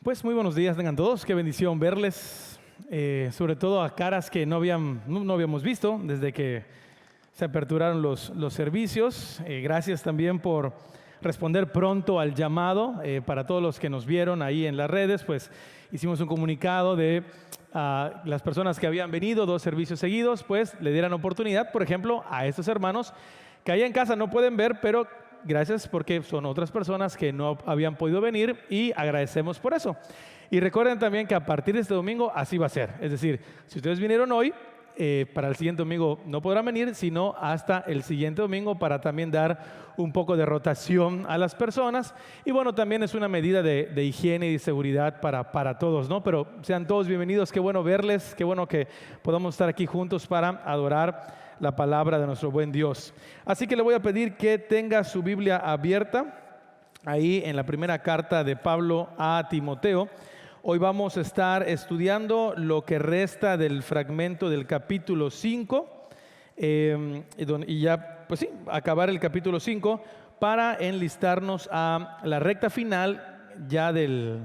Pues muy buenos días tengan todos, qué bendición verles, sobre todo a caras que no habíamos visto desde que se aperturaron los servicios. Gracias también por responder pronto al llamado. Para todos los que nos vieron ahí en las redes, pues hicimos un comunicado de las personas que habían venido 2 servicios seguidos, pues le dieran oportunidad, por ejemplo, a estos hermanos que allá en casa no pueden ver, pero gracias porque son otras personas que no habían podido venir y agradecemos por eso. Y recuerden también que a partir de este domingo así va a ser. Es decir, si ustedes vinieron hoy, para el siguiente domingo no podrán venir, sino hasta el siguiente domingo para también dar un poco de rotación a las personas. Y bueno, también es una medida de higiene y de seguridad para todos, ¿no? Pero sean todos bienvenidos, qué bueno verles, qué bueno que podamos estar aquí juntos para adorar la palabra de nuestro buen Dios. Así que le voy a pedir que tenga su Biblia abierta ahí en la primera carta de Pablo a Timoteo. Hoy vamos a estar estudiando lo que resta del fragmento del capítulo 5 y ya, pues sí, acabar el capítulo 5 para enlistarnos a la recta final ya de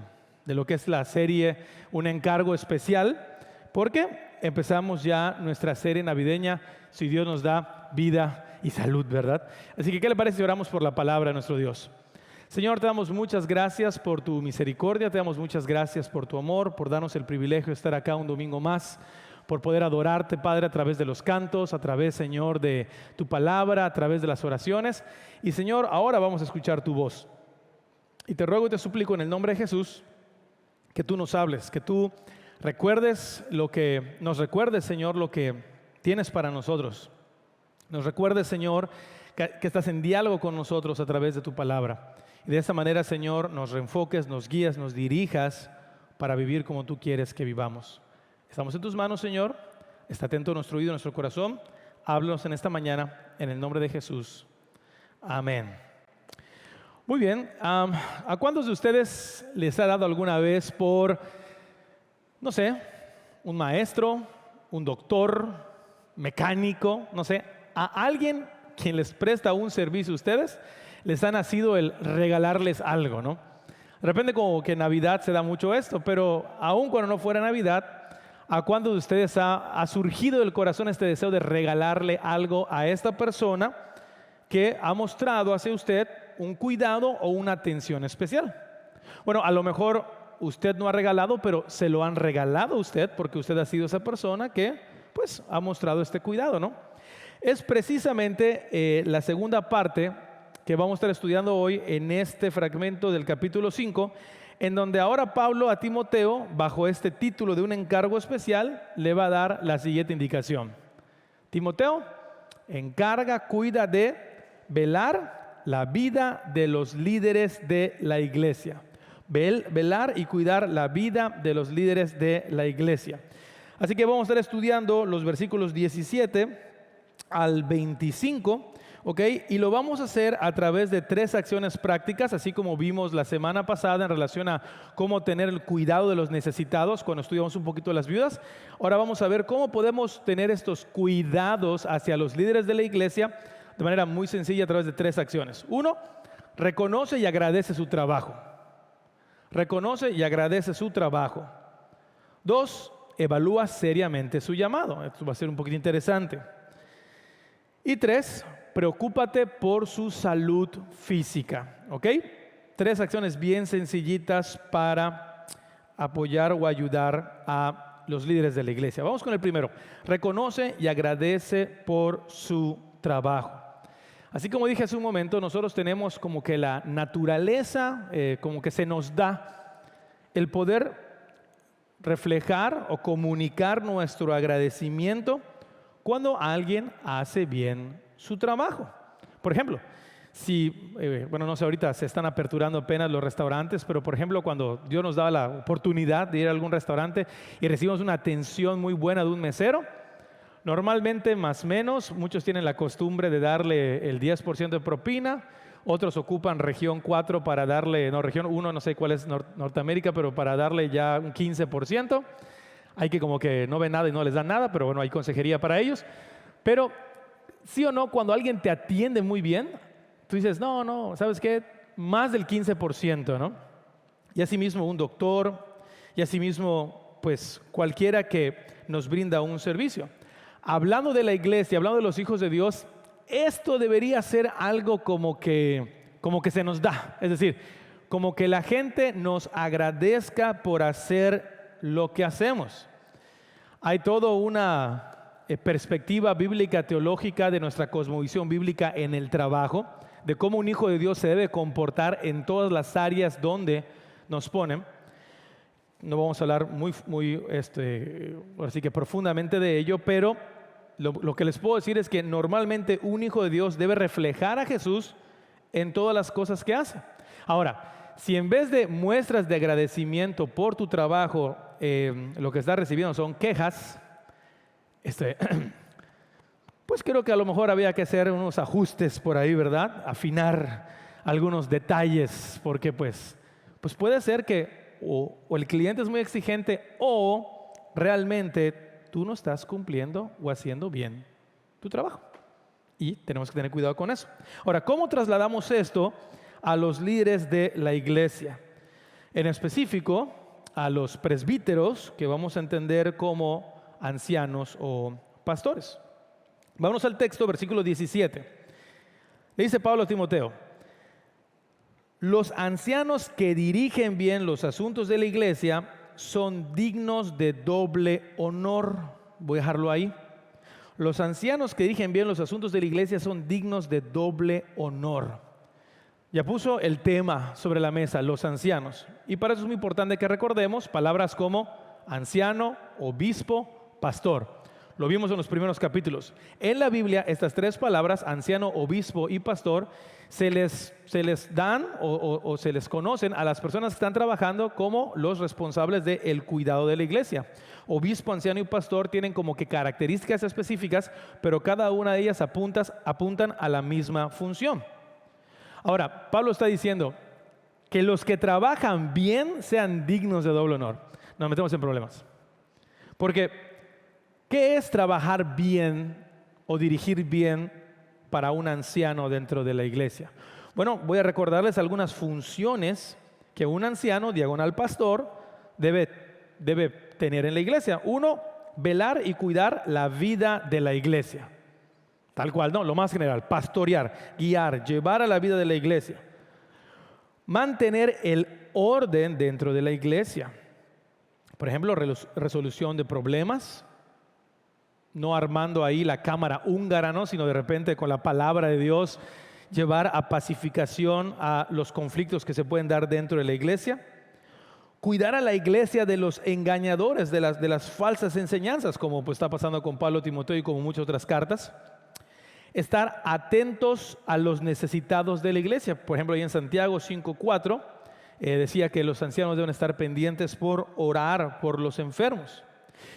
lo que es la serie Un Encargo Especial, porque empezamos ya nuestra serie navideña, si Dios nos da vida y salud, ¿verdad? Así que, ¿qué le parece si oramos por la palabra de nuestro Dios? Señor, te damos muchas gracias por tu misericordia, te damos muchas gracias por tu amor, por darnos el privilegio de estar acá un domingo más, por poder adorarte, Padre, a través de los cantos, a través, Señor, de tu palabra, a través de las oraciones. Y, Señor, ahora vamos a escuchar tu voz. Y te ruego y te suplico en el nombre de Jesús que tú nos hables, que tú nos recuerdes, Señor, lo que tienes para nosotros. Nos recuerdes, Señor, que estás en diálogo con nosotros a través de tu palabra. Y de esa manera, Señor, nos reenfoques, nos guías, nos dirijas para vivir como tú quieres que vivamos. Estamos en tus manos, Señor. Está atento nuestro oído, nuestro corazón. Háblanos en esta mañana, en el nombre de Jesús. Amén. Muy bien. ¿A cuántos de ustedes les ha dado alguna vez por, no sé, un maestro, un doctor, mecánico, no sé, a alguien quien les presta un servicio a ustedes, les ha nacido el regalarles algo, ¿no? De repente como que en Navidad se da mucho esto, pero aun cuando no fuera Navidad, ¿a cuántos de ustedes ha surgido del corazón este deseo de regalarle algo a esta persona que ha mostrado hacia usted un cuidado o una atención especial? Bueno, a lo mejor usted no ha regalado, pero se lo han regalado a usted porque usted ha sido esa persona que pues ha mostrado este cuidado, ¿no? Es precisamente la segunda parte que vamos a estar estudiando hoy en este fragmento del capítulo 5, en donde ahora Pablo a Timoteo, bajo este título de un encargo especial, le va a dar la siguiente indicación. Timoteo, cuida de velar la vida de los líderes de la iglesia. Velar y cuidar la vida de los líderes de la iglesia. Así que vamos a estar estudiando los versículos 17 al 25, ¿ok? Y lo vamos a hacer a través de 3 acciones prácticas, así como vimos la semana pasada en relación a cómo tener el cuidado de los necesitados cuando estudiamos un poquito de las viudas. Ahora vamos a ver cómo podemos tener estos cuidados hacia los líderes de la iglesia de manera muy sencilla a través de 3 acciones. 1, reconoce y agradece su trabajo. Reconoce y agradece su trabajo. 2, evalúa seriamente su llamado. Esto va a ser un poquito interesante. Y 3, preocúpate por su salud física, ¿ok? 3 acciones bien sencillitas para apoyar o ayudar a los líderes de la iglesia. Vamos con el primero. Reconoce y agradece por su trabajo. Así como dije hace un momento, nosotros tenemos como que la naturaleza, como que se nos da el poder reflejar o comunicar nuestro agradecimiento cuando alguien hace bien su trabajo. Por ejemplo, no sé, ahorita se están aperturando apenas los restaurantes, pero por ejemplo, cuando Dios nos daba la oportunidad de ir a algún restaurante y recibimos una atención muy buena de un mesero, normalmente más o menos, muchos tienen la costumbre de darle el 10% de propina, otros ocupan región 4 para darle, no, región 1, no sé cuál es Norteamérica, pero para darle ya un 15%. Hay que como que no ven nada y no les dan nada, pero bueno, hay consejería para ellos. Pero sí o no, cuando alguien te atiende muy bien, tú dices, no, ¿sabes qué? Más del 15%, ¿no? y asimismo un doctor, y asimismo pues cualquiera que nos brinda un servicio. Hablando de la iglesia, hablando de los hijos de Dios, esto debería ser algo como que se nos da, es decir, como que la gente nos agradezca por hacer lo que hacemos. Hay toda una perspectiva bíblica, teológica de nuestra cosmovisión bíblica en el trabajo, de cómo un hijo de Dios se debe comportar en todas las áreas donde nos ponen. No vamos a hablar así que profundamente de ello, pero lo que les puedo decir es que normalmente un hijo de Dios debe reflejar a Jesús en todas las cosas que hace. Ahora, si en vez de muestras de agradecimiento por tu trabajo, lo que estás recibiendo son quejas, pues creo que a lo mejor había que hacer unos ajustes por ahí, ¿verdad? Afinar algunos detalles, porque pues puede ser que o el cliente es muy exigente o realmente tú no estás cumpliendo o haciendo bien tu trabajo. Y tenemos que tener cuidado con eso. Ahora, ¿cómo trasladamos esto a los líderes de la iglesia? En específico, a los presbíteros, que vamos a entender como ancianos o pastores. Vamos al texto, versículo 17. Le dice Pablo a Timoteo: los ancianos que dirigen bien los asuntos de la iglesia son dignos de doble honor. Voy a dejarlo ahí. Los ancianos que dirigen bien los asuntos de la iglesia son dignos de doble honor. Ya puso el tema sobre la mesa, los ancianos. Y para eso es muy importante que recordemos palabras como anciano, obispo, pastor. Lo vimos en los primeros capítulos. En la Biblia, estas tres palabras, anciano, obispo y pastor, se les dan o se les conocen a las personas que están trabajando como los responsables del cuidado de la iglesia. Obispo, anciano y pastor tienen como que características específicas, pero cada una de ellas apuntan a la misma función. Ahora, Pablo está diciendo que los que trabajan bien sean dignos de doble honor. Nos metemos en problemas. Porque, ¿qué es trabajar bien o dirigir bien para un anciano dentro de la iglesia? Bueno, voy a recordarles algunas funciones que un anciano, diagonal pastor, debe tener en la iglesia. Uno, velar y cuidar la vida de la iglesia. Tal cual, no, lo más general, pastorear, guiar, llevar a la vida de la iglesia. Mantener el orden dentro de la iglesia. Por ejemplo, resolución de problemas. No armando ahí la cámara húngara, ¿no? Sino de repente con la palabra de Dios llevar a pacificación a los conflictos que se pueden dar dentro de la iglesia. Cuidar a la iglesia de los engañadores, de las falsas enseñanzas, como pues está pasando con Pablo, Timoteo y como muchas otras cartas. Estar atentos a los necesitados de la iglesia. Por ejemplo, ahí en Santiago 5:4 decía que los ancianos deben estar pendientes por orar por los enfermos.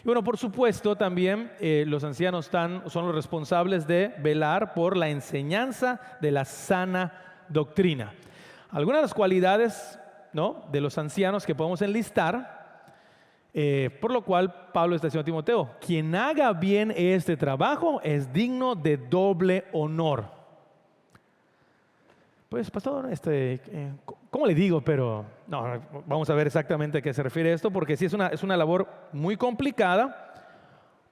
Y bueno, por supuesto, también los ancianos son los responsables de velar por la enseñanza de la sana doctrina. Algunas de las cualidades, ¿no?, de los ancianos que podemos enlistar, por lo cual Pablo está diciendo a Timoteo: quien haga bien este trabajo es digno de doble honor. Pues, pastor, ¿cómo le digo? Pero no, vamos a ver exactamente a qué se refiere esto, porque sí es una labor muy complicada,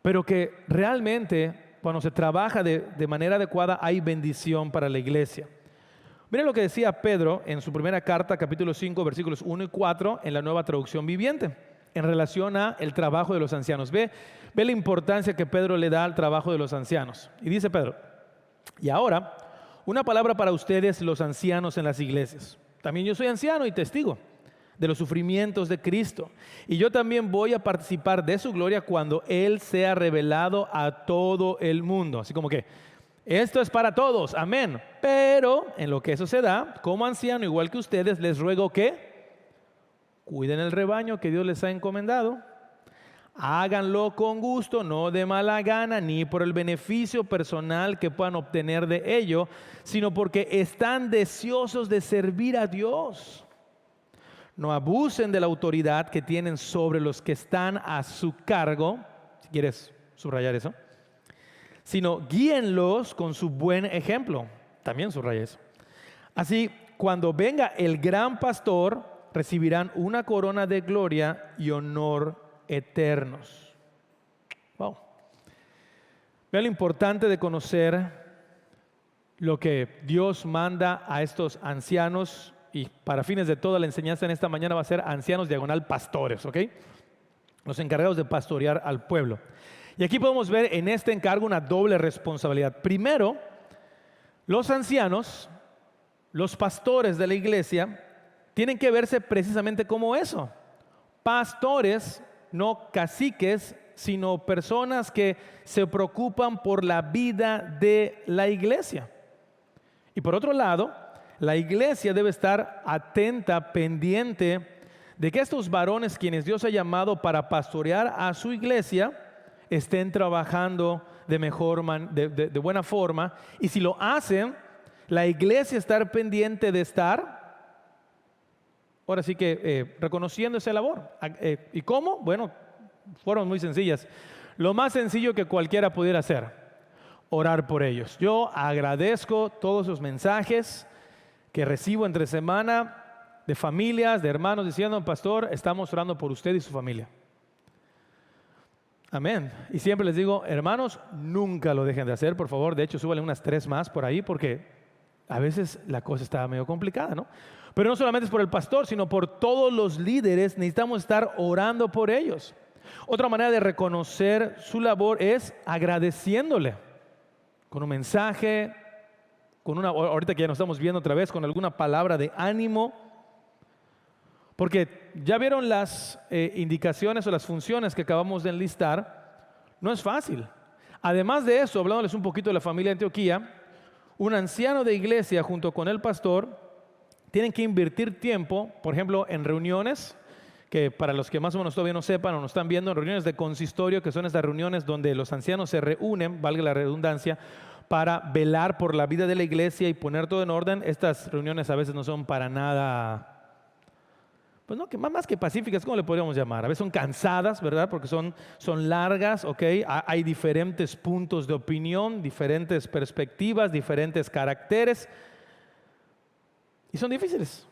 pero que realmente cuando se trabaja de manera adecuada hay bendición para la iglesia. Miren lo que decía Pedro en su primera carta, capítulo 5, versículos 1 y 4, en la Nueva Traducción Viviente, en relación a el trabajo de los ancianos. Ve la importancia que Pedro le da al trabajo de los ancianos. Y dice Pedro: y ahora, una palabra para ustedes, los ancianos en las iglesias. También yo soy anciano y testigo de los sufrimientos de Cristo. Y yo también voy a participar de su gloria cuando Él sea revelado a todo el mundo. Así como que esto es para todos, amén. Pero en lo que eso se da, como anciano, igual que ustedes, les ruego que cuiden el rebaño que Dios les ha encomendado. Háganlo con gusto, no de mala gana, ni por el beneficio personal que puedan obtener de ello, sino porque están deseosos de servir a Dios. No abusen de la autoridad que tienen sobre los que están a su cargo, si quieres subrayar eso, sino guíenlos con su buen ejemplo. También subraya eso. Así, cuando venga el gran pastor, recibirán una corona de gloria y honor eternos. Wow. Vean lo importante de conocer lo que Dios manda a estos ancianos, y para fines de toda la enseñanza en esta mañana va a ser ancianos diagonal pastores, ¿ok? Los encargados de pastorear al pueblo. Y aquí podemos ver en este encargo una doble responsabilidad. Primero, los ancianos, los pastores de la iglesia, tienen que verse precisamente como eso. Pastores, no caciques, sino personas que se preocupan por la vida de la iglesia. Y por otro lado, la iglesia debe estar atenta, pendiente de que estos varones, quienes Dios ha llamado para pastorear a su iglesia, estén trabajando de buena forma. Y si lo hacen, la iglesia estar pendiente de estar, ahora sí que reconociendo esa labor. ¿Y cómo? Bueno, fueron muy sencillas. Lo más sencillo que cualquiera pudiera hacer: orar por ellos. Yo agradezco todos los mensajes que recibo entre semana de familias, de hermanos diciendo: pastor, estamos orando por usted y su familia. Amén. Y siempre les digo: hermanos, nunca lo dejen de hacer, por favor. De hecho, súbale unas 3 más por ahí, porque a veces la cosa está medio complicada, ¿no? Pero no solamente es por el pastor, sino por todos los líderes. Necesitamos estar orando por ellos. Otra manera de reconocer su labor es agradeciéndole con un mensaje, ahorita que ya nos estamos viendo otra vez, con alguna palabra de ánimo. Porque ya vieron las indicaciones o las funciones que acabamos de enlistar. No es fácil. Además de eso, hablándoles un poquito de la familia de Antioquía, un anciano de iglesia junto con el pastor tienen que invertir tiempo, por ejemplo, en reuniones, que para los que más o menos todavía no sepan o no están viendo, reuniones de consistorio, que son estas reuniones donde los ancianos se reúnen, valga la redundancia, para velar por la vida de la iglesia y poner todo en orden. Estas reuniones a veces no son para nada, pues no, que más que pacíficas, ¿cómo le podríamos llamar? A veces son cansadas, ¿verdad? Porque son largas, ¿ok? Hay diferentes puntos de opinión, diferentes perspectivas, diferentes caracteres, y son difíciles.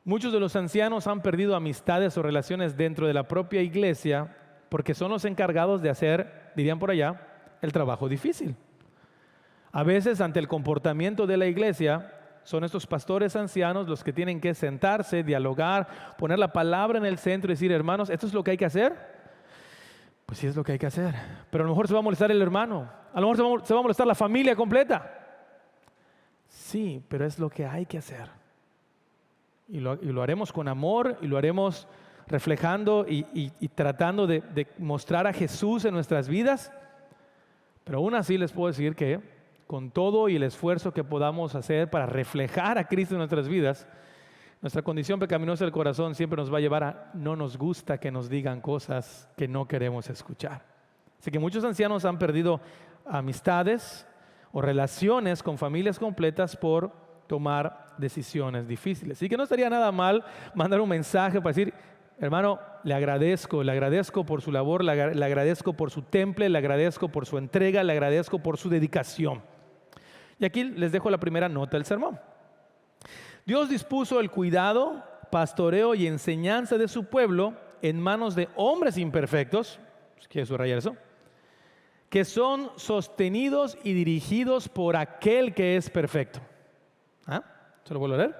Muchos de los ancianos han perdido amistades o relaciones dentro de la propia iglesia porque son los encargados de hacer, dirían por allá, el trabajo difícil. A veces, ante el comportamiento de la iglesia, son estos pastores ancianos los que tienen que sentarse, dialogar, poner la palabra en el centro y decir: hermanos, ¿esto es lo que hay que hacer? Pues sí, es lo que hay que hacer. Pero a lo mejor se va a molestar el hermano, a lo mejor se va a molestar la familia completa. Sí, pero es lo que hay que hacer. Y lo haremos con amor, y lo haremos reflejando y tratando de mostrar a Jesús en nuestras vidas. Pero aún así les puedo decir que con todo y el esfuerzo que podamos hacer para reflejar a Cristo en nuestras vidas, nuestra condición pecaminosa del corazón siempre nos va a llevar a no nos gusta que nos digan cosas que no queremos escuchar. Así que muchos ancianos han perdido amistades o relaciones con familias completas por tomar decisiones difíciles. Así que no estaría nada mal mandar un mensaje para decir: hermano, le agradezco por su labor, le agradezco por su temple, le agradezco por su entrega, le agradezco por su dedicación. Y aquí les dejo la primera nota del sermón. Dios dispuso el cuidado, pastoreo y enseñanza de su pueblo en manos de hombres imperfectos, quiero subrayar eso, que son sostenidos y dirigidos por aquel que es perfecto. ¿Se lo vuelvo a leer?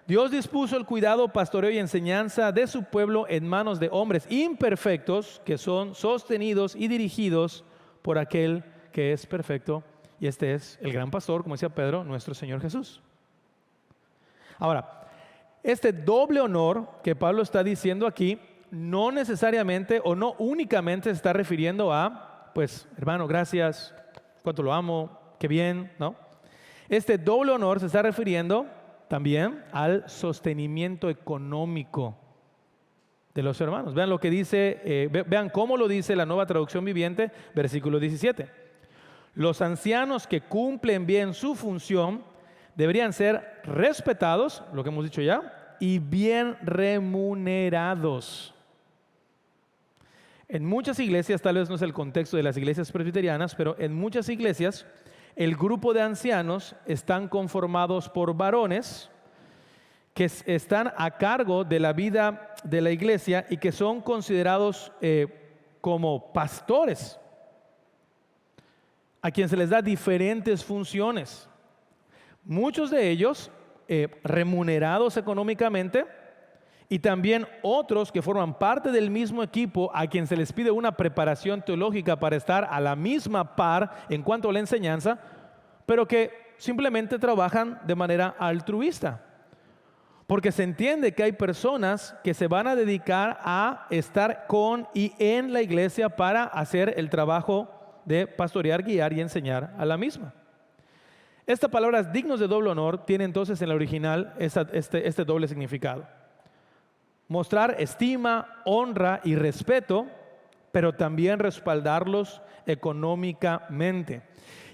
Dios dispuso el cuidado, pastoreo y enseñanza de su pueblo en manos de hombres imperfectos que son sostenidos y dirigidos por aquel que es perfecto, y este es el gran pastor, como decía Pedro, nuestro Señor Jesús. Ahora, este doble honor que Pablo está diciendo aquí no necesariamente o no únicamente se está refiriendo a, pues, hermano, gracias, cuánto lo amo, qué bien, ¿no? Este doble honor se está refiriendo también al sostenimiento económico de los hermanos. Vean lo que dice, vean cómo lo dice la Nueva Traducción Viviente, versículo 17. Los ancianos que cumplen bien su función deberían ser respetados, lo que hemos dicho ya, y bien remunerados. En muchas iglesias, tal vez no es el contexto de las iglesias presbiterianas, pero en muchas iglesias el grupo de ancianos están conformados por varones que están a cargo de la vida de la iglesia y que son considerados como pastores, a quien se les da diferentes funciones. Muchos de ellos remunerados económicamente, y también otros que forman parte del mismo equipo a quien se les pide una preparación teológica para estar a la misma par en cuanto a la enseñanza, pero que simplemente trabajan de manera altruista. Porque se entiende que hay personas que se van a dedicar a estar con y en la iglesia para hacer el trabajo de pastorear, guiar y enseñar a la misma. Esta palabra dignos de doble honor tiene entonces en la original este doble significado. Mostrar estima, honra y respeto, pero también respaldarlos económicamente.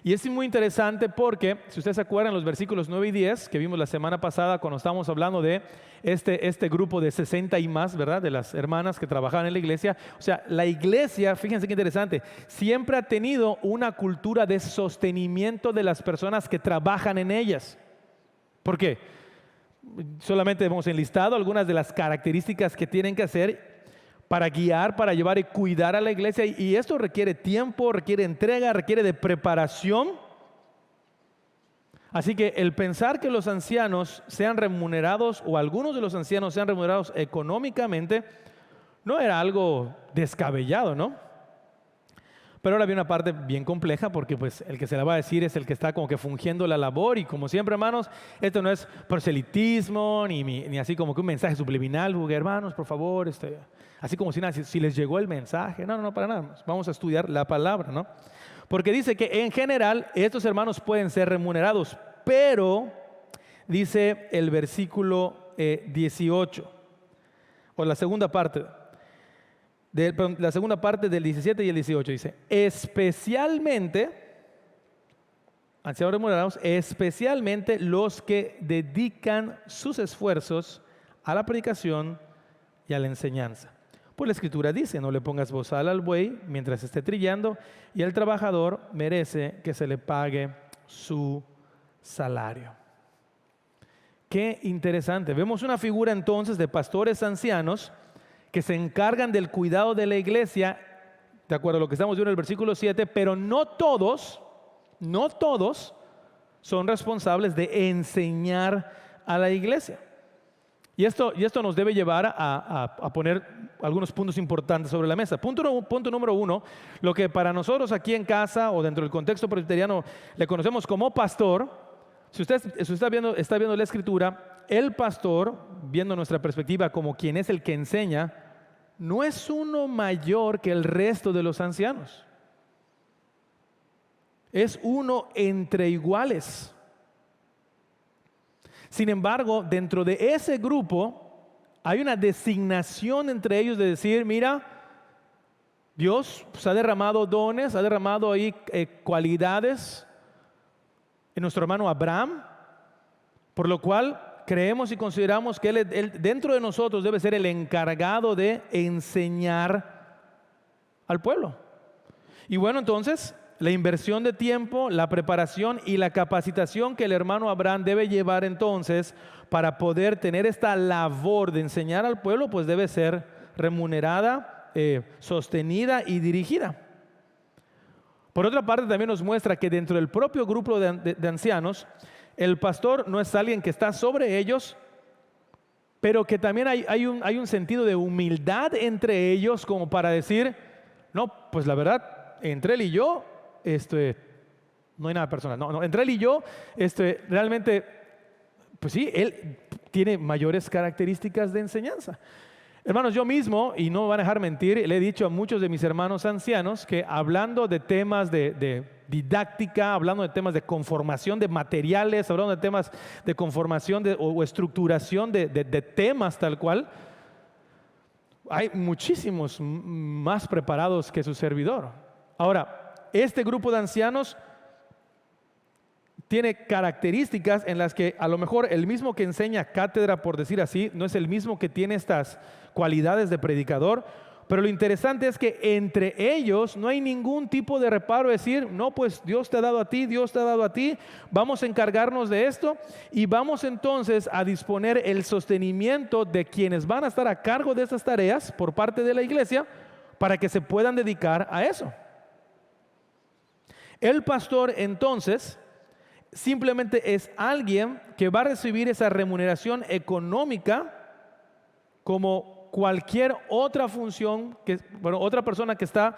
Y es muy interesante porque, si ustedes se acuerdan, los versículos 9 y 10 que vimos la semana pasada cuando estábamos hablando de este grupo de 60 y más, ¿verdad? De las hermanas que trabajaban en la iglesia. O sea, la iglesia, fíjense qué interesante, siempre ha tenido una cultura de sostenimiento de las personas que trabajan en ellas. ¿Por qué? Solamente hemos enlistado algunas de las características que tienen que hacer para guiar, para llevar y cuidar a la iglesia. Y esto requiere tiempo, requiere entrega, requiere de preparación. Así que el pensar que los ancianos sean remunerados, o algunos de los ancianos sean remunerados económicamente, no era algo descabellado, ¿no? Pero ahora viene una parte bien compleja, porque pues el que se la va a decir es el que está como que fungiendo la labor. Y como siempre, hermanos, esto no es proselitismo ni así como que un mensaje subliminal, porque hermanos, por favor, así como si les llegó el mensaje. No, para nada. Vamos a estudiar la palabra, ¿no? Porque dice que en general estos hermanos pueden ser remunerados, pero dice el versículo 18, o la segunda parte del 17 y el 18 dice, especialmente, ancianos remunerados, especialmente los que dedican sus esfuerzos a la predicación y a la enseñanza. Pues la Escritura dice, no le pongas bozal al buey mientras esté trillando, y el trabajador merece que se le pague su salario. Qué interesante. Vemos una figura entonces de pastores ancianos que se encargan del cuidado de la iglesia, de acuerdo a lo que estamos viendo en el versículo 7, pero no todos son responsables de enseñar a la iglesia. Y esto nos debe llevar a poner algunos puntos importantes sobre la mesa. Punto número uno, lo que para nosotros aquí en casa o dentro del contexto presbiteriano le conocemos como pastor. Si usted está viendo la Escritura, el pastor, viendo nuestra perspectiva como quien es el que enseña, no es uno mayor que el resto de los ancianos. Es uno entre iguales. Sin embargo, dentro de ese grupo hay una designación entre ellos de decir, mira, Dios ha derramado dones, ha derramado ahí cualidades en nuestro hermano Abraham, por lo cual creemos y consideramos que él dentro de nosotros debe ser el encargado de enseñar al pueblo. Y bueno, entonces, la inversión de tiempo, la preparación y la capacitación que el hermano Abraham debe llevar entonces para poder tener esta labor de enseñar al pueblo, pues debe ser remunerada, sostenida y dirigida. Por otra parte, también nos muestra que dentro del propio grupo de ancianos, el pastor no es alguien que está sobre ellos, pero que también hay un sentido de humildad entre ellos como para decir, no, pues la verdad, entre él y yo, no hay nada personal. No, entre él y yo, realmente, pues sí, él tiene mayores características de enseñanza. Hermanos, yo mismo, y no me van a dejar mentir, le he dicho a muchos de mis hermanos ancianos que hablando de temas de didáctica, hablando de temas de conformación de materiales, hablando de temas de conformación o estructuración de temas tal cual, hay muchísimos más preparados que su servidor. Ahora, este grupo de ancianos tiene características en las que a lo mejor el mismo que enseña cátedra, por decir así, no es el mismo que tiene estas cualidades de predicador, Pero lo interesante es que entre ellos no hay ningún tipo de reparo, decir, no, pues Dios te ha dado a ti, Dios te ha dado a ti, vamos a encargarnos de esto y vamos entonces a disponer el sostenimiento de quienes van a estar a cargo de esas tareas por parte de la iglesia para que se puedan dedicar a eso. El pastor entonces simplemente es alguien que va a recibir esa remuneración económica como cualquier otra función, otra persona que está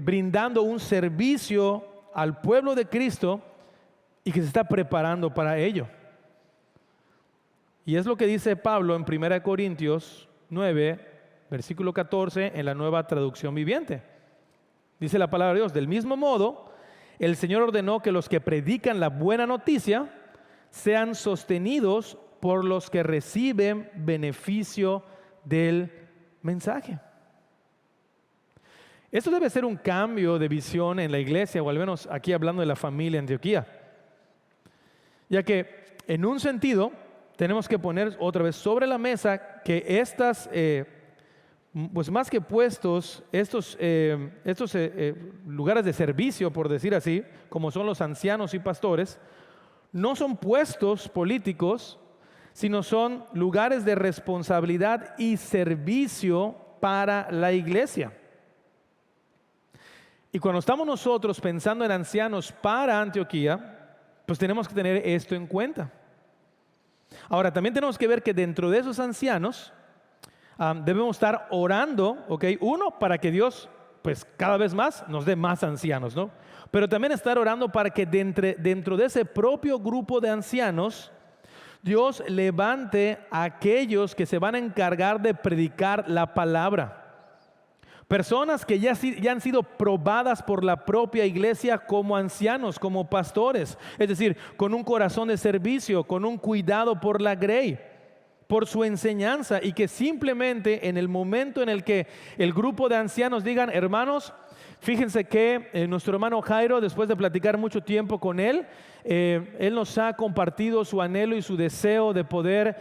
brindando un servicio al pueblo de Cristo y que se está preparando para ello. Y es lo que dice Pablo en 1 Corintios 9, versículo 14, en la Nueva Traducción Viviente. Dice la palabra de Dios: del mismo modo, el Señor ordenó que los que predican la buena noticia sean sostenidos por los que reciben beneficio del mensaje. Esto debe ser un cambio de visión en la iglesia, o al menos aquí hablando de la familia Antioquía, ya que en un sentido tenemos que poner otra vez sobre la mesa que estas, pues más que puestos, estos lugares de servicio, por decir así, como son los ancianos y pastores, no son puestos políticos, sino son lugares de responsabilidad y servicio para la iglesia. Y cuando estamos nosotros pensando en ancianos para Antioquía, pues tenemos que tener esto en cuenta. Ahora, también tenemos que ver que dentro de esos ancianos debemos estar orando, ¿ok? Uno, para que Dios, pues cada vez más nos dé más ancianos, ¿no? Pero también estar orando para que dentro de ese propio grupo de ancianos, Dios levante a aquellos que se van a encargar de predicar la palabra. Personas que ya han sido probadas por la propia iglesia como ancianos, como pastores. Es decir, con un corazón de servicio, con un cuidado por la grey, por su enseñanza, y que simplemente en el momento en el que el grupo de ancianos digan: hermanos, fíjense que nuestro hermano Jairo, después de platicar mucho tiempo con él, él nos ha compartido su anhelo y su deseo de poder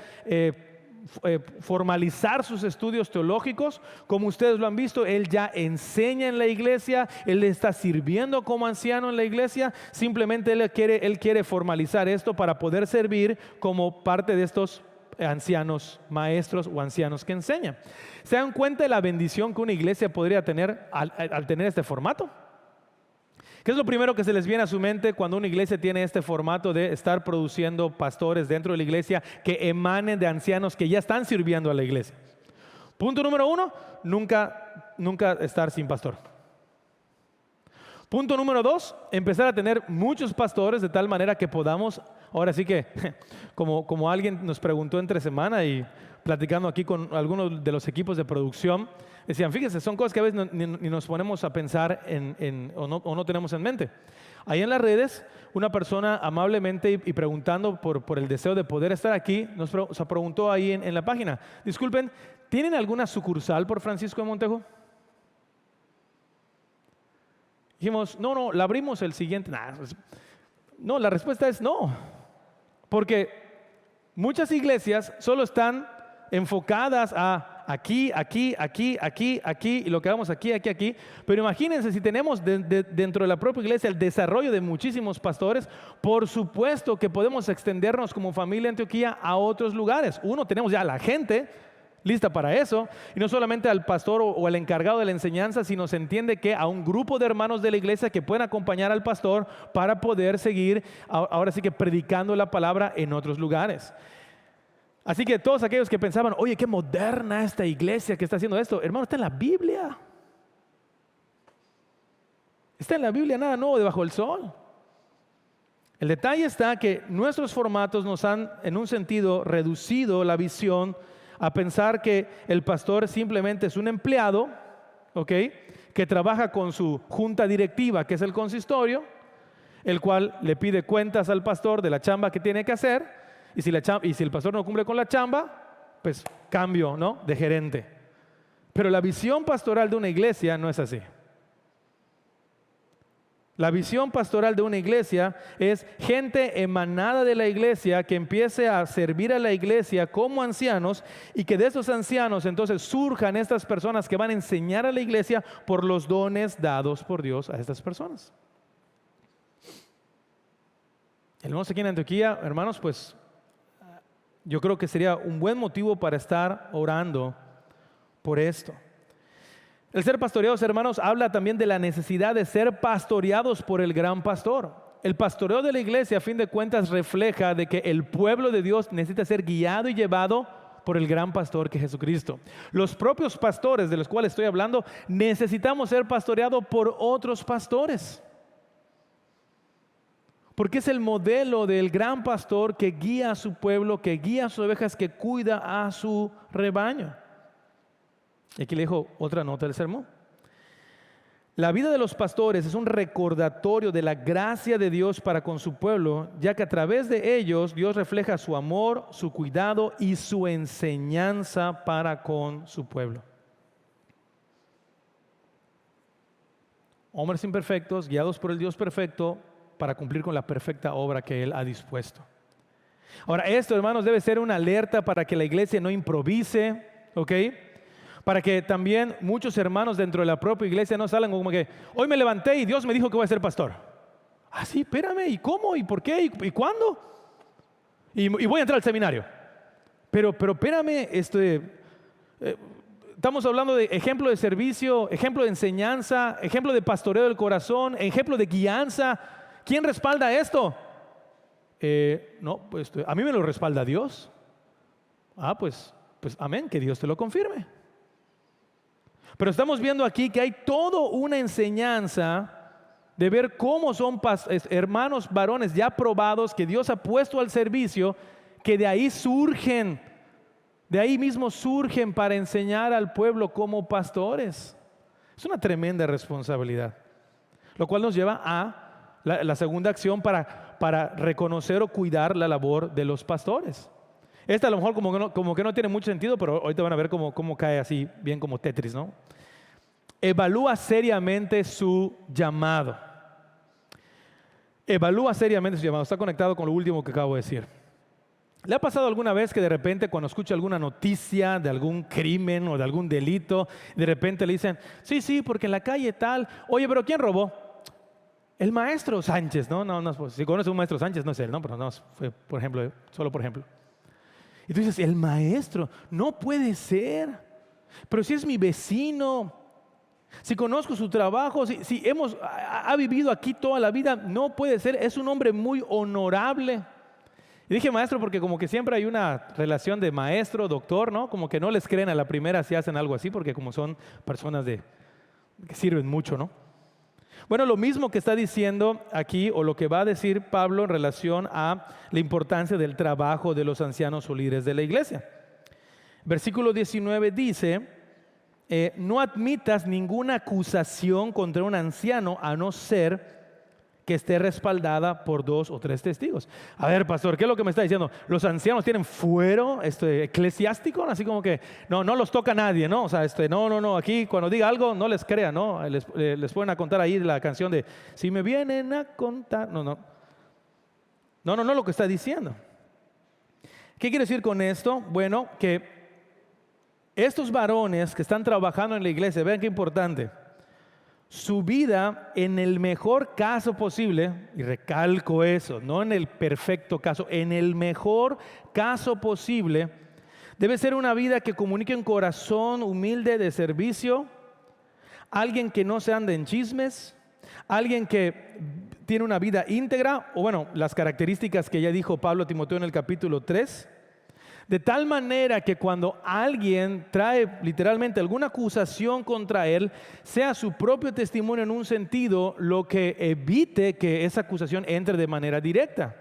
formalizar sus estudios teológicos. Como ustedes lo han visto, él ya enseña en la iglesia, él está sirviendo como anciano en la iglesia. Simplemente él quiere formalizar esto para poder servir como parte de estos ancianos maestros o ancianos que enseñan. ¿Se dan cuenta de la bendición que una iglesia podría tener al tener este formato? ¿Qué es lo primero que se les viene a su mente cuando una iglesia tiene este formato de estar produciendo pastores dentro de la iglesia que emanen de ancianos que ya están sirviendo a la iglesia? Punto número 1, nunca estar sin pastor. Punto número 2, empezar a tener muchos pastores de tal manera que podamos, ahora sí que, como alguien nos preguntó entre semana y platicando aquí con algunos de los equipos de producción, decían, fíjense, son cosas que a veces ni nos ponemos a pensar o no tenemos en mente. Ahí en las redes, una persona amablemente y preguntando por el deseo de poder estar aquí, nos preguntó ahí en la página: disculpen, ¿tienen alguna sucursal por Francisco de Montejo? Dijimos, no, la abrimos el siguiente. No, la respuesta es no, porque muchas iglesias solo están enfocadas a aquí, y lo que hagamos aquí. Pero imagínense si tenemos dentro de la propia iglesia el desarrollo de muchísimos pastores. Por supuesto que podemos extendernos como familia Antioquía a otros lugares. Uno, tenemos ya la gente lista para eso, y no solamente al pastor o al encargado de la enseñanza, sino se entiende que a un grupo de hermanos de la iglesia que pueden acompañar al pastor para poder seguir, ahora sí que predicando la palabra en otros lugares. Así que todos aquellos que pensaban, oye, qué moderna esta iglesia que está haciendo esto, hermano, está en la Biblia. Está en la Biblia, nada nuevo debajo del sol. El detalle está que nuestros formatos nos han, en un sentido, reducido la visión a pensar que el pastor simplemente es un empleado, ¿ok?, que trabaja con su junta directiva, que es el consistorio, el cual le pide cuentas al pastor de la chamba que tiene que hacer, y si el pastor no cumple con la chamba, pues cambio, ¿no?, de gerente. Pero la visión pastoral de una iglesia no es así. La visión pastoral de una iglesia es gente emanada de la iglesia que empiece a servir a la iglesia como ancianos y que de esos ancianos entonces surjan estas personas que van a enseñar a la iglesia por los dones dados por Dios a estas personas. Hermanos, aquí en Antioquía, hermanos, pues yo creo que sería un buen motivo para estar orando por esto. El ser pastoreados, hermanos, habla también de la necesidad de ser pastoreados por el gran pastor. El pastoreo de la iglesia, a fin de cuentas, refleja de que el pueblo de Dios necesita ser guiado y llevado por el gran pastor que es Jesucristo. Los propios pastores de los cuales estoy hablando, necesitamos ser pastoreados por otros pastores. Porque es el modelo del gran pastor que guía a su pueblo, que guía a sus ovejas, que cuida a su rebaño. Y aquí le dejo otra nota del sermón. La vida de los pastores es un recordatorio de la gracia de Dios para con su pueblo, ya que a través de ellos Dios refleja su amor, su cuidado y su enseñanza para con su pueblo. Hombres imperfectos, guiados por el Dios perfecto, para cumplir con la perfecta obra que Él ha dispuesto. Ahora, esto, hermanos, debe ser una alerta para que la iglesia no improvise, ¿ok? Para que también muchos hermanos dentro de la propia iglesia no salgan como que hoy me levanté y Dios me dijo que voy a ser pastor. Ah, sí, espérame, ¿y cómo? ¿Y por qué? ¿Y cuándo? Y voy a entrar al seminario. Pero espérame, estamos hablando de ejemplo de servicio, ejemplo de enseñanza, ejemplo de pastoreo del corazón, ejemplo de guianza. ¿Quién respalda esto? No, pues a mí me lo respalda Dios. Ah, pues amén, que Dios te lo confirme. Pero estamos viendo aquí que hay toda una enseñanza de ver cómo son hermanos varones ya probados que Dios ha puesto al servicio, que de ahí mismo surgen para enseñar al pueblo como pastores. Es una tremenda responsabilidad, lo cual nos lleva a la segunda acción para reconocer o cuidar la labor de los pastores. Esta a lo mejor como que no tiene mucho sentido, pero ahorita van a ver cómo cae así, bien como Tetris, ¿no? Evalúa seriamente su llamado. Evalúa seriamente su llamado. Está conectado con lo último que acabo de decir. ¿Le ha pasado alguna vez que de repente cuando escucha alguna noticia de algún crimen o de algún delito, de repente le dicen, sí, porque en la calle tal, oye, pero ¿quién robó? El maestro Sánchez, ¿no? Pues, si conoce un maestro Sánchez, no es él, ¿no? Pero no, fue solo por ejemplo. Y tú dices, el maestro, no puede ser. Pero si es mi vecino, si conozco su trabajo, si ha vivido aquí toda la vida, no puede ser. Es un hombre muy honorable. Y dije maestro porque como que siempre hay una relación de maestro, doctor, ¿no? Como que no les creen a la primera si hacen algo así, porque como son personas que sirven mucho, ¿no? Bueno, lo mismo que está diciendo aquí, o lo que va a decir Pablo en relación a la importancia del trabajo de los ancianos o líderes de la iglesia. Versículo 19 dice, no admitas ninguna acusación contra un anciano a no ser que esté respaldada por 2 o 3 testigos. A ver, pastor, ¿qué es lo que me está diciendo? ¿Los ancianos tienen fuero eclesiástico? Así como que no los toca nadie, ¿no? O sea, no, aquí cuando diga algo no les crean, ¿no? Les pueden a contar ahí la canción de si me vienen a contar. No lo que está diciendo. ¿Qué quiere decir con esto? Bueno, que estos varones que están trabajando en la iglesia, vean qué importante, su vida en el mejor caso posible, y recalco eso, no en el perfecto caso, en el mejor caso posible, debe ser una vida que comunique un corazón humilde de servicio, alguien que no se ande en chismes, alguien que tiene una vida íntegra, o bueno, las características que ya dijo Pablo a Timoteo en el capítulo 3, de tal manera que cuando alguien trae literalmente alguna acusación contra él, sea su propio testimonio en un sentido, lo que evite que esa acusación entre de manera directa.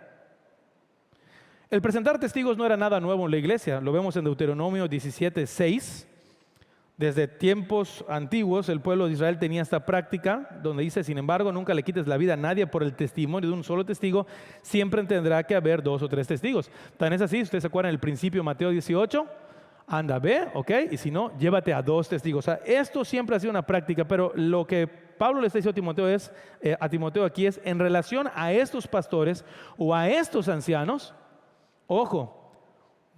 El presentar testigos no era nada nuevo en la iglesia, lo vemos en Deuteronomio 17:6. Desde tiempos antiguos el pueblo de Israel tenía esta práctica donde dice, sin embargo, nunca le quites la vida a nadie por el testimonio de un solo testigo, siempre tendrá que haber 2 o 3 testigos. Tan es así, ustedes se acuerdan el principio de Mateo 18, anda, ve, ok, y si no, llévate a 2 testigos. O sea, esto siempre ha sido una práctica, pero lo que Pablo le está diciendo a Timoteo aquí es en relación a estos pastores o a estos ancianos, ojo,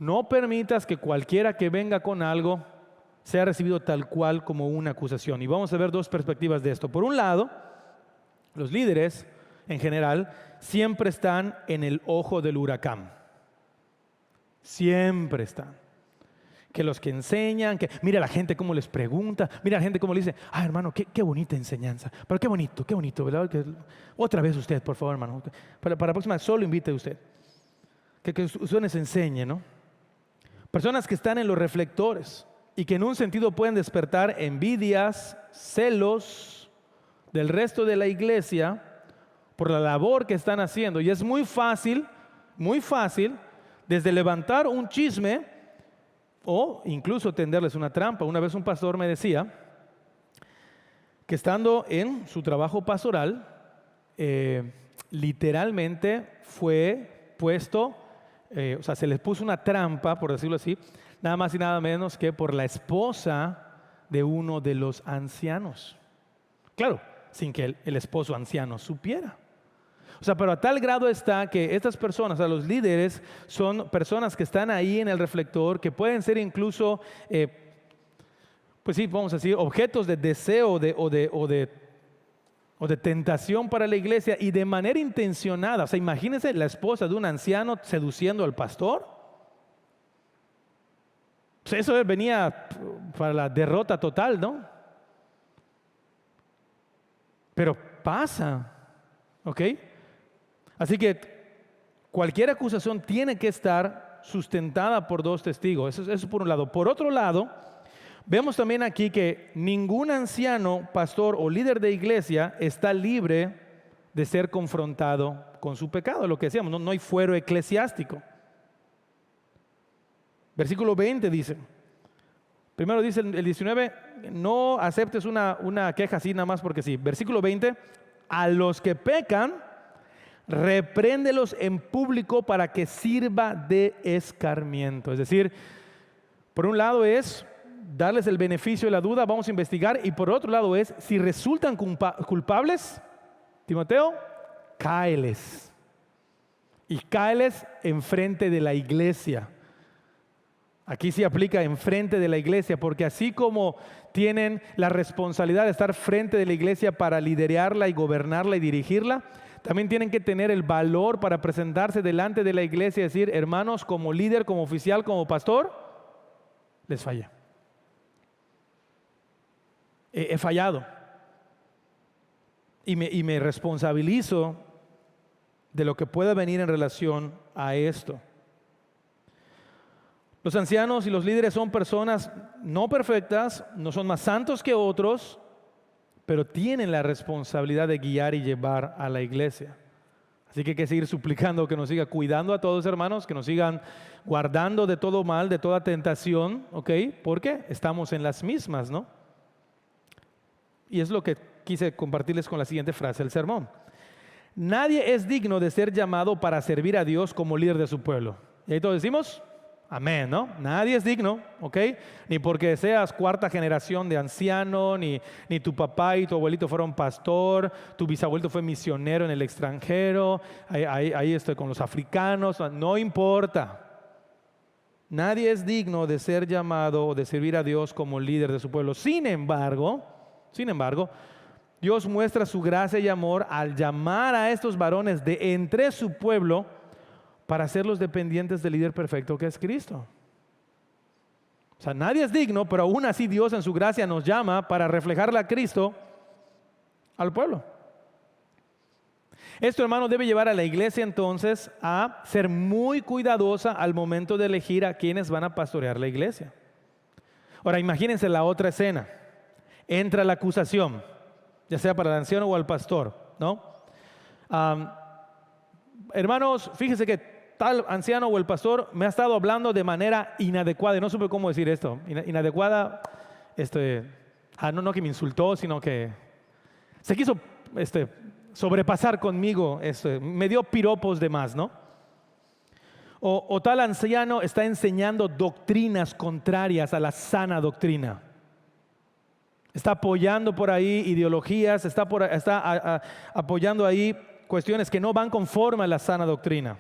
no permitas que cualquiera que venga con algo sea recibido tal cual como una acusación. Y vamos a ver dos perspectivas de esto. Por un lado, los líderes en general siempre están en el ojo del huracán. Siempre están. Que los que enseñan, que mira la gente cómo les pregunta, mira la gente cómo le dice, hermano, qué bonita enseñanza, pero qué bonito, ¿verdad? Otra vez usted, por favor, hermano, para la próxima solo invite a usted, que usted les enseñe, ¿no? Personas que están en los reflectores y que en un sentido pueden despertar envidias, celos del resto de la iglesia por la labor que están haciendo. Y es muy fácil, desde levantar un chisme o incluso tenderles una trampa. Una vez un pastor me decía que estando en su trabajo pastoral, literalmente fue puesto, o sea, se les puso una trampa, por decirlo así, nada más y nada menos que por la esposa de uno de los ancianos. Claro, sin que el esposo anciano supiera. O sea, pero a tal grado está que estas personas, o sea, los líderes, son personas que están ahí en el reflector, que pueden ser incluso, pues sí, vamos a decir, objetos de deseo o de tentación para la iglesia y de manera intencionada. O sea, imagínense la esposa de un anciano seduciendo al pastor. Pues eso venía para la derrota total, ¿no? Pero pasa, ¿ok? Así que cualquier acusación tiene que estar sustentada por dos testigos. Eso por un lado. Por otro lado, vemos también aquí que ningún anciano, pastor o líder de iglesia está libre de ser confrontado con su pecado. Lo que decíamos, no hay fuero eclesiástico. Versículo 20 dice, primero dice el 19, no aceptes una queja así nada más porque sí. Versículo 20, a los que pecan, repréndelos en público para que sirva de escarmiento. Es decir, por un lado es darles el beneficio de la duda, vamos a investigar, y por otro lado es, si resultan culpables, Timoteo, cáeles. Y cáeles enfrente de la iglesia. Aquí sí aplica enfrente de la iglesia, porque así como tienen la responsabilidad de estar frente de la iglesia para liderarla y gobernarla y dirigirla, también tienen que tener el valor para presentarse delante de la iglesia y decir, hermanos, como líder, como oficial, como pastor, les fallé. He fallado. Y me responsabilizo de lo que pueda venir en relación a esto. Los ancianos y los líderes son personas no perfectas, no son más santos que otros, pero tienen la responsabilidad de guiar y llevar a la iglesia. Así que hay que seguir suplicando que nos siga cuidando a todos, hermanos, que nos sigan guardando de todo mal, de toda tentación, ¿ok? Porque estamos en las mismas, ¿no? Y es lo que quise compartirles con la siguiente frase del sermón. Nadie es digno de ser llamado para servir a Dios como líder de su pueblo. Y ahí todos decimos, amén, ¿no? Nadie es digno, ¿ok? Ni porque seas cuarta generación de anciano, ni tu papá y tu abuelito fueron pastor, tu bisabuelito fue misionero en el extranjero, ahí estoy con los africanos, no importa. Nadie es digno de ser llamado o de servir a Dios como líder de su pueblo. Sin embargo, Dios muestra su gracia y amor al llamar a estos varones de entre su pueblo para hacerlos dependientes del líder perfecto que es Cristo. O sea, nadie es digno, pero aún así Dios en su gracia nos llama para reflejarle a Cristo al pueblo. Esto, hermano, debe llevar a la iglesia entonces a ser muy cuidadosa al momento de elegir a quienes van a pastorear la iglesia. Ahora, imagínense la otra escena. Entra la acusación, ya sea para el anciano o al pastor, ¿no? Hermanos, fíjense que tal anciano o el pastor me ha estado hablando de manera inadecuada, y no supe cómo decir esto, inadecuada, no que me insultó, sino que se quiso sobrepasar conmigo, me dio piropos de más, ¿no? O tal anciano está enseñando doctrinas contrarias a la sana doctrina. Está apoyando por ahí ideologías, está apoyando ahí cuestiones que no van conforme a la sana doctrina.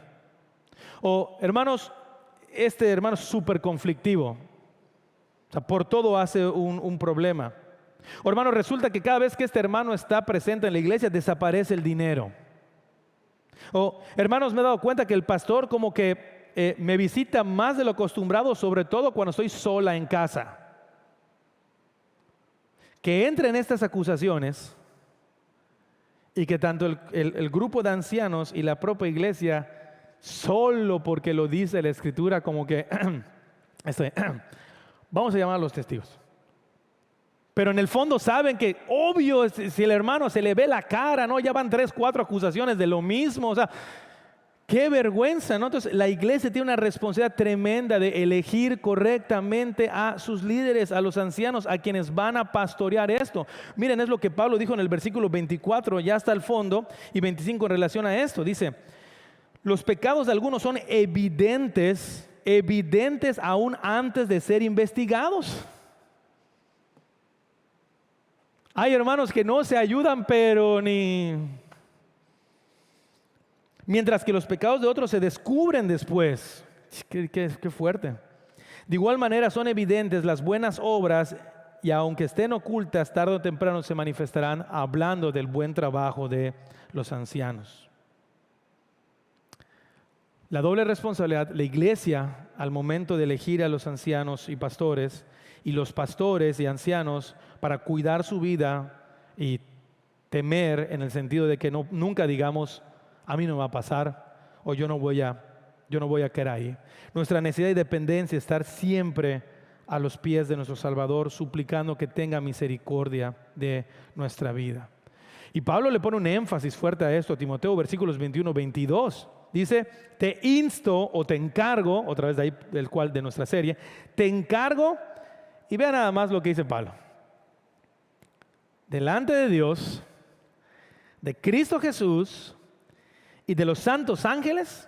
O hermanos, este hermano es súper conflictivo. O sea, por todo hace un problema. O hermano, resulta que cada vez que este hermano está presente en la iglesia, desaparece el dinero. O hermanos, me he dado cuenta que el pastor como que me visita más de lo acostumbrado, sobre todo cuando estoy sola en casa. Que entren estas acusaciones y que tanto el grupo de ancianos y la propia iglesia, solo porque lo dice la Escritura, como que vamos a llamar a los testigos. Pero en el fondo saben que, obvio, si el hermano se le ve la cara, ¿no? Ya van 3, 4 acusaciones de lo mismo, o sea, qué vergüenza, ¿no? Entonces la iglesia tiene una responsabilidad tremenda de elegir correctamente a sus líderes, a los ancianos, a quienes van a pastorear esto. Miren, es lo que Pablo dijo en el versículo 24, ya hasta el fondo, y 25 en relación a esto. Dice, los pecados de algunos son evidentes aún antes de ser investigados. Hay hermanos que no se ayudan, pero ni... Mientras que los pecados de otros se descubren después. Qué fuerte. De igual manera son evidentes las buenas obras, y aunque estén ocultas, tarde o temprano se manifestarán, hablando del buen trabajo de los ancianos. La doble responsabilidad, la iglesia al momento de elegir a los ancianos y pastores, y los pastores y ancianos para cuidar su vida y temer en el sentido de que nunca digamos, a mí no me va a pasar, o yo no voy a caer ahí. Nuestra necesidad y dependencia es estar siempre a los pies de nuestro Salvador, suplicando que tenga misericordia de nuestra vida. Y Pablo le pone un énfasis fuerte a esto, a Timoteo, versículos 21, 22. Dice, te insto o te encargo, otra vez de ahí de nuestra serie, te encargo, y vean nada más lo que dice Pablo. Delante de Dios, de Cristo Jesús y de los santos ángeles,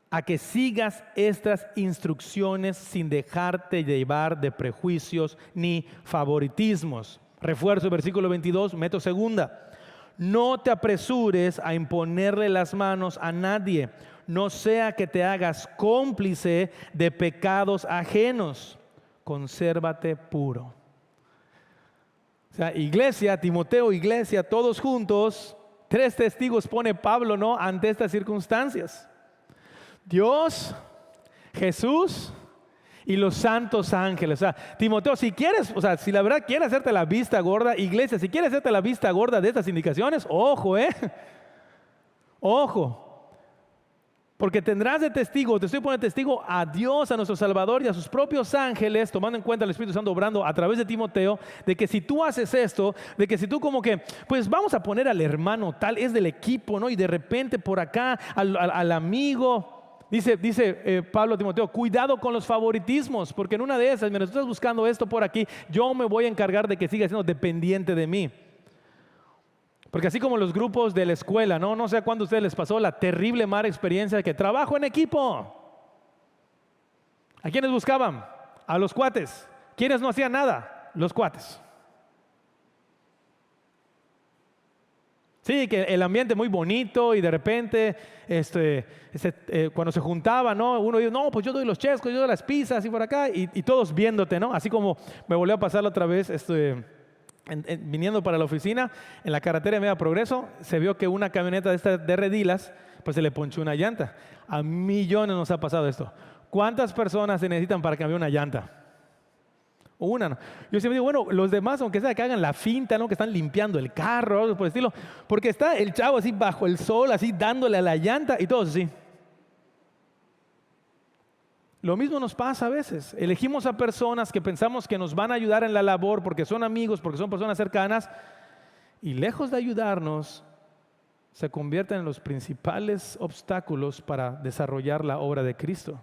a que sigas estas instrucciones sin dejarte llevar de prejuicios ni favoritismos. Refuerzo el versículo 22, meto segunda. No te apresures a imponerle las manos a nadie, no sea que te hagas cómplice de pecados ajenos. Consérvate puro. O sea, iglesia, Timoteo, iglesia, todos juntos, 3 testigos pone Pablo, ¿no?, ante estas circunstancias. Dios, Jesús y los santos ángeles. O sea, Timoteo, si quieres, o sea, si la verdad quieres hacerte la vista gorda, iglesia, si quieres hacerte la vista gorda de estas indicaciones, ojo, ojo. Porque tendrás de testigo, te estoy poniendo testigo a Dios, a nuestro Salvador y a sus propios ángeles, tomando en cuenta el Espíritu Santo obrando a través de Timoteo, de que si tú haces esto, de que si tú como que, pues vamos a poner al hermano tal, es del equipo, ¿no? Y de repente por acá al amigo, dice Pablo a Timoteo, cuidado con los favoritismos, porque en una de esas, mientras tú estás buscando esto por aquí, yo me voy a encargar de que siga siendo dependiente de mí. Porque así como los grupos de la escuela, no sé a cuándo a ustedes les pasó la terrible mala experiencia de que trabajo en equipo. ¿A quiénes buscaban? A los cuates. ¿Quiénes no hacían nada? Los cuates. Sí, que el ambiente muy bonito y de repente cuando se juntaba, ¿no? Uno dice, no, pues yo doy los chescos, yo doy las pizzas y por acá y todos viéndote, ¿no? Así como me volvió a pasar la otra vez, viniendo para la oficina, en la carretera de Media Progreso, se vio que una camioneta de redilas, pues se le ponchó una llanta. A millones nos ha pasado esto. ¿Cuántas personas se necesitan para cambiar una llanta? Una, ¿no? Yo siempre digo, bueno, los demás, aunque sea que hagan la finta, ¿no?, que están limpiando el carro, algo por el estilo, porque está el chavo así bajo el sol, así dándole a la llanta y todos así. Lo mismo nos pasa a veces. Elegimos a personas que pensamos que nos van a ayudar en la labor porque son amigos, porque son personas cercanas, y lejos de ayudarnos, se convierten en los principales obstáculos para desarrollar la obra de Cristo.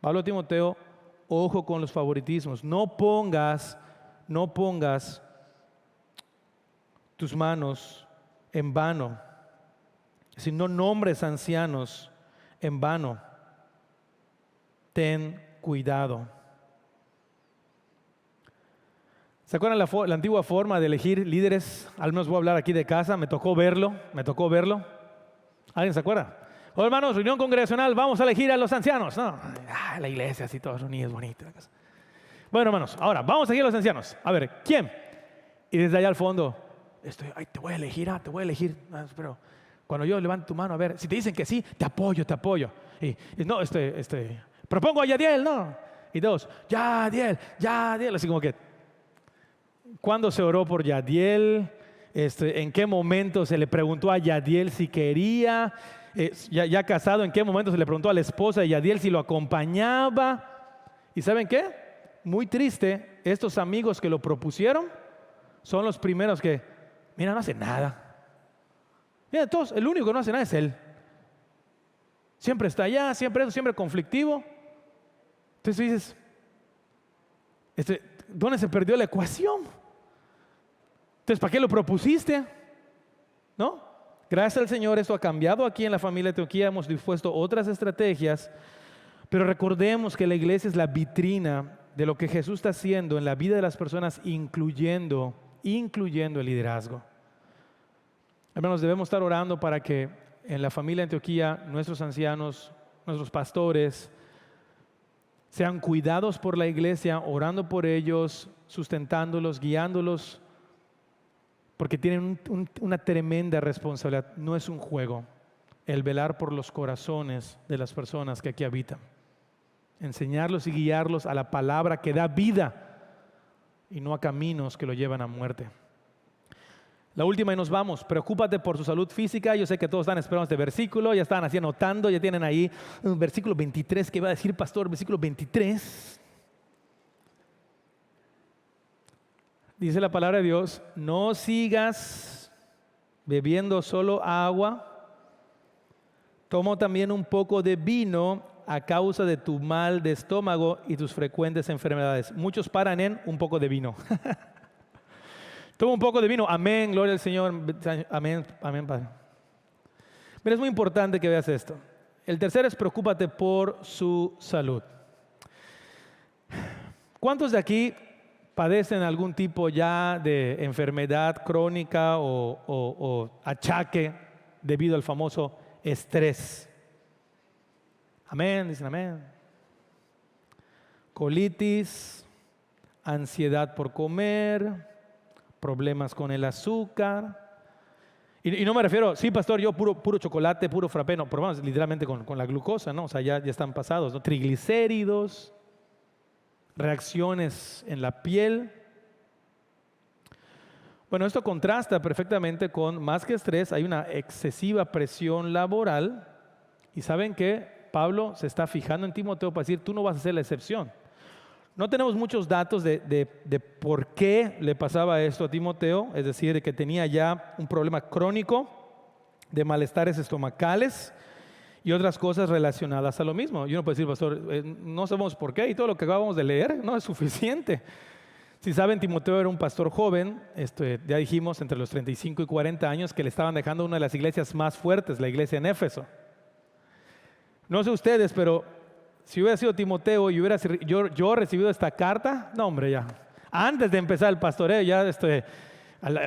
Pablo a Timoteo, ojo con los favoritismos. No pongas tus manos en vano. Si no nombres ancianos en vano. Ten cuidado. ¿Se acuerdan la antigua forma de elegir líderes? Al menos voy a hablar aquí de casa, me tocó verlo. ¿Alguien se acuerda? Oh, hermanos, reunión congregacional, vamos a elegir a los ancianos. No, la iglesia así todos reunidos, bonito. Bueno, hermanos, ahora vamos a elegir a los ancianos. A ver, ¿quién? Y desde allá al fondo, te voy a elegir. Pero cuando yo levanto tu mano, a ver, si te dicen que sí, te apoyo. Y no, propongo a Yadiel, no. Y dos, Yadiel. Así como que, ¿cuándo se oró por Yadiel? ¿En qué momento se le preguntó a Yadiel si quería? Ya casado, ¿en qué momento se le preguntó a la esposa de Yadiel si lo acompañaba? ¿Y saben qué? Muy triste, estos amigos que lo propusieron son los primeros que, mira, no hace nada. Mira, todos, el único que no hace nada es él. Siempre está allá, siempre conflictivo. Entonces dices, ¿dónde se perdió la ecuación? Entonces, ¿para qué lo propusiste? ¿No? Gracias al Señor, esto ha cambiado aquí en la familia de Antioquía. Hemos dispuesto otras estrategias, pero recordemos que la iglesia es la vitrina de lo que Jesús está haciendo en la vida de las personas, incluyendo el liderazgo. Hermanos, debemos estar orando para que en la familia de Antioquía nuestros ancianos, nuestros pastores, sean cuidados por la iglesia, orando por ellos, sustentándolos, guiándolos, porque tienen una tremenda responsabilidad. No es un juego el velar por los corazones de las personas que aquí habitan. Enseñarlos y guiarlos a la palabra que da vida y no a caminos que lo llevan a muerte. La última y nos vamos. Preocúpate por su salud física. Yo sé que todos están esperando este versículo. Ya están así anotando. Ya tienen ahí un versículo 23. ¿Qué va a decir, pastor? Versículo 23. Dice la palabra de Dios: no sigas bebiendo solo agua. Toma también un poco de vino a causa de tu mal de estómago y tus frecuentes enfermedades. Muchos paran en un poco de vino. Toma un poco de vino. Amén, gloria al Señor. Amén, Padre. Mira, es muy importante que veas esto. El tercero es preocúpate por su salud. ¿Cuántos de aquí padecen algún tipo ya de enfermedad crónica o achaque debido al famoso estrés? Amén, dicen amén. Colitis, ansiedad por comer, problemas con el azúcar. Y no me refiero, sí, pastor, yo puro chocolate, puro frappé, no, pero vamos, literalmente con la glucosa, ¿no? O sea, ya están pasados, ¿no? Triglicéridos, reacciones en la piel. Bueno, esto contrasta perfectamente con, más que estrés, hay una excesiva presión laboral. Y ¿saben qué? Pablo se está fijando en Timoteo para decir, tú no vas a ser la excepción. No tenemos muchos datos de por qué le pasaba esto a Timoteo, es decir, de que tenía ya un problema crónico de malestares estomacales y otras cosas relacionadas a lo mismo. Y uno puede decir, pastor, no sabemos por qué, y todo lo que acabamos de leer no es suficiente. Si saben, Timoteo era un pastor joven, ya dijimos, entre los 35 y 40 años, que le estaban dejando una de las iglesias más fuertes, la iglesia en Éfeso. No sé ustedes, pero si hubiera sido Timoteo y hubiera yo recibido esta carta, no, hombre, ya. Antes de empezar el pastoreo, ya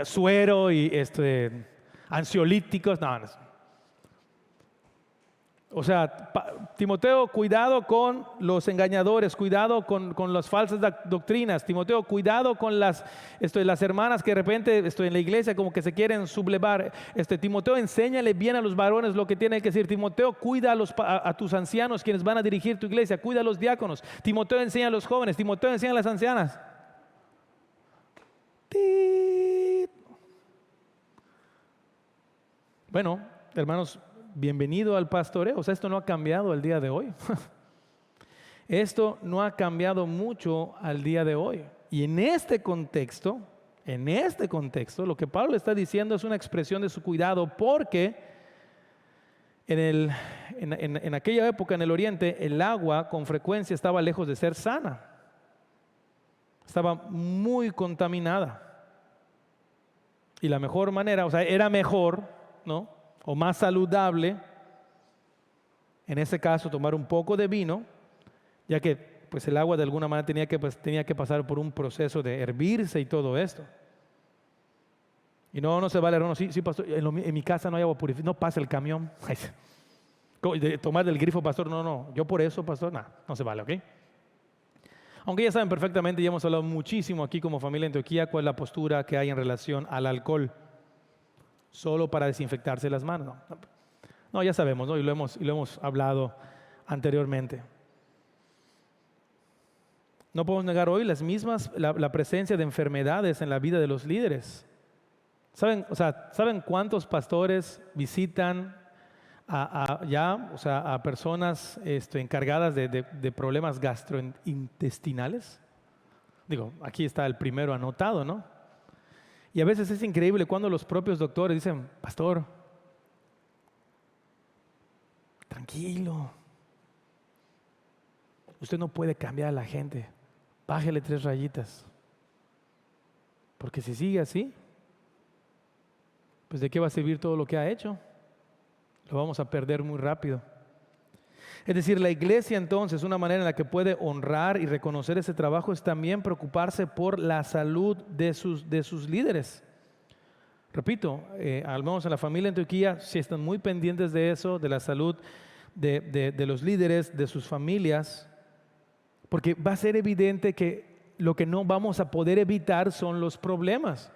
suero y ansiolíticos, no. O sea, Timoteo, cuidado con los engañadores, cuidado con las falsas doctrinas. Timoteo, cuidado con las hermanas que de repente en la iglesia como que se quieren sublevar. Timoteo, enséñale bien a los varones lo que tienen que decir. Timoteo, cuida a tus ancianos quienes van a dirigir tu iglesia. Cuida a los diáconos. Timoteo, enseña a los jóvenes. Timoteo, enseña a las ancianas. Bueno, hermanos, bienvenido al pastoreo. O sea, esto no ha cambiado el día de hoy. Esto no ha cambiado mucho al día de hoy. Y en este contexto, lo que Pablo está diciendo es una expresión de su cuidado, porque en aquella época en el Oriente, el agua con frecuencia estaba lejos de ser sana. Estaba muy contaminada. Y la mejor manera, o sea, era mejor, ¿no?, o más saludable, en ese caso, tomar un poco de vino, ya que pues el agua de alguna manera tenía que pasar por un proceso de hervirse y todo esto. Y no se vale, hermano, sí, pastor, en mi casa no hay agua purificada, no pasa el camión. Tomar del grifo, pastor, no, yo por eso, pastor, no se vale, ¿ok? Aunque ya saben perfectamente, ya hemos hablado muchísimo aquí como familia Antioquía, cuál es la postura que hay en relación al alcohol, solo para desinfectarse las manos. No, ya sabemos, ¿no? Y lo hemos hablado anteriormente. No podemos negar hoy la presencia de enfermedades en la vida de los líderes. ¿Saben cuántos pastores visitan a personas encargadas de problemas gastrointestinales? Digo, aquí está el primero anotado, ¿no? Y a veces es increíble cuando los propios doctores dicen, pastor, tranquilo, usted no puede cambiar a la gente, bájele 3 rayitas, porque si sigue así, pues ¿de qué va a servir todo lo que ha hecho? Lo vamos a perder muy rápido. Es decir, la iglesia entonces, una manera en la que puede honrar y reconocer ese trabajo es también preocuparse por la salud de sus líderes. Repito, al menos en la familia Antioquía, sí están muy pendientes de eso, de la salud de los líderes, de sus familias, porque va a ser evidente que lo que no vamos a poder evitar son los problemas.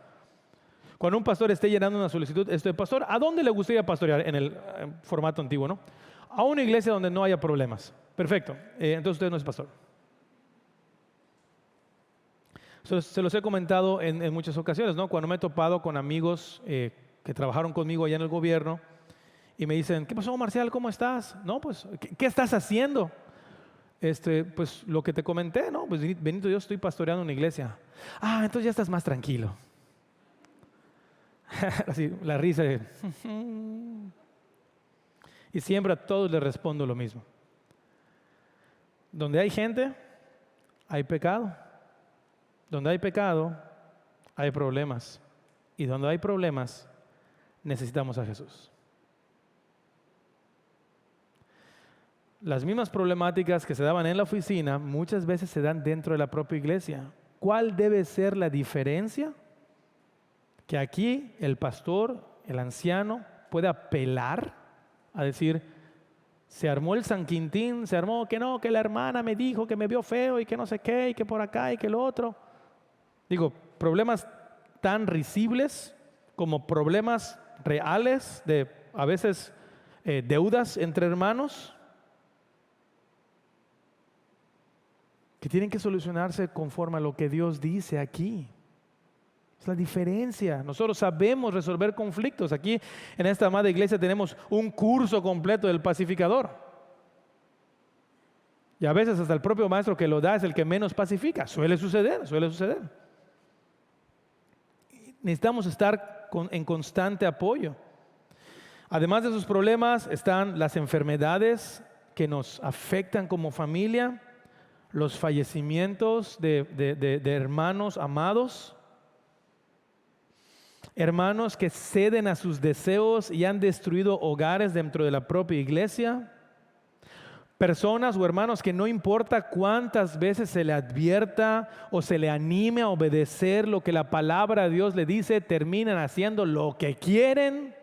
Cuando un pastor esté llenando una solicitud, pastor, ¿a dónde le gustaría pastorear? En el formato antiguo, ¿no? A una iglesia donde no haya problemas. Perfecto, entonces usted no es pastor. Se los he comentado en muchas ocasiones, ¿no? Cuando me he topado con amigos que trabajaron conmigo allá en el gobierno y me dicen, ¿qué pasó, Marcial? ¿Cómo estás? No, pues, ¿qué estás haciendo? Pues lo que te comenté, ¿no? Pues bendito Dios, estoy pastoreando una iglesia. Ah, entonces ya estás más tranquilo. Así, la risa. Y siempre a todos les respondo lo mismo. Donde hay gente, hay pecado. Donde hay pecado, hay problemas. Y donde hay problemas, necesitamos a Jesús. Las mismas problemáticas que se daban en la oficina, muchas veces se dan dentro de la propia iglesia. ¿Cuál debe ser la diferencia? Que aquí el pastor, el anciano, puede apelar a decir, se armó el San Quintín, se armó que no, que la hermana me dijo que me vio feo y que no sé qué, y que por acá y que lo otro. Digo, problemas tan risibles como problemas reales de a veces deudas entre hermanos que tienen que solucionarse conforme a lo que Dios dice aquí. Es la diferencia. Nosotros sabemos resolver conflictos. Aquí en esta amada iglesia tenemos un curso completo del pacificador. Y a veces hasta el propio maestro que lo da es el que menos pacifica. Suele suceder. Necesitamos estar en constante apoyo. Además de esos problemas están las enfermedades que nos afectan como familia, los fallecimientos de hermanos amados, hermanos que ceden a sus deseos y han destruido hogares dentro de la propia iglesia, personas o hermanos que no importa cuántas veces se le advierta o se le anime a obedecer lo que la palabra de Dios le dice, terminan haciendo lo que quieren.